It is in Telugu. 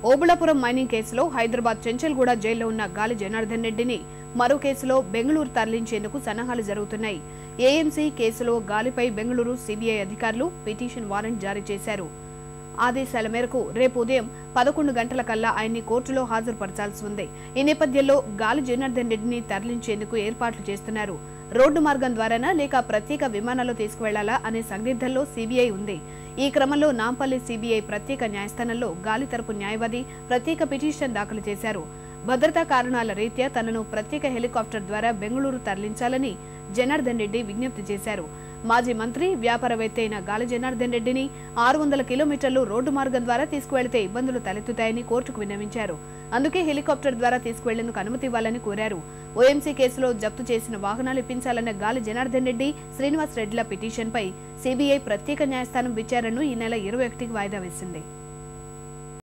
ఓబుళాపురం మైనింగ్ కేసులో హైదరాబాద్ చెంచల్గూడ జైల్లో ఉన్న గాలి జనార్దన్ రెడ్డిని మరో కేసులో బెంగళూరు తరలించేందుకు సన్నాహాలు జరుగుతున్నాయి. ఏఎంసీ కేసులో గాలిపై బెంగళూరు సిబిఐ అధికారులు పిటిషన్ వారెంట్ జారీ చేశారు. ఆదేశాల మేరకు రేపు ఉదయం 11 గంటల కల్లా ఆయన్ని కోర్టులో హాజరుపరచాల్సి ఉంది. ఈ నేపథ్యంలో గాలి జనార్దన్ రెడ్డిని తరలించేందుకు ఏర్పాట్లు చేస్తున్నారు. రోడ్డు మార్గం ద్వారానా లేక ప్రత్యేక విమానాల్లో తీసుకువెళ్లాలా అనే సందిగ్ధంలో సిబిఐ ఉంది. ఈ క్రమంలో నాంపల్లి సిబిఐ ప్రత్యేక న్యాయస్థానంలో గాలి తరపు న్యాయవాది ప్రత్యేక పిటిషన్ దాఖలు చేశారు. భద్రతా కారణాల రీత్యా తనను ప్రత్యేక హెలికాప్టర్ ద్వారా బెంగళూరు తరలించాలని జనార్దన్ రెడ్డి విజ్ఞప్తి చేశారు. మాజీ మంత్రి వ్యాపారవేత్త అయిన గాలి జనార్దన్ రెడ్డిని 600 కిలోమీటర్లు రోడ్డు మార్గం ద్వారా తీసుకువెళితే ఇబ్బందులు తలెత్తుతాయని కోర్టుకు విన్నవించారు. అందుకే హెలికాప్టర్ ద్వారా తీసుకువెళ్లేందుకు అనుమతి ఇవ్వాలని కోరారు. ఓఎంసీ కేసులో జప్తు చేసిన వాహనాలు ఇప్పించాలన్న గాలి జనార్దన్ రెడ్డి, శ్రీనివాస్ రెడ్డిల పిటిషన్పై సిబిఐ ప్రత్యేక న్యాయస్థానం విచారణను ఈ నెల 21కి వాయిదా వేసింది.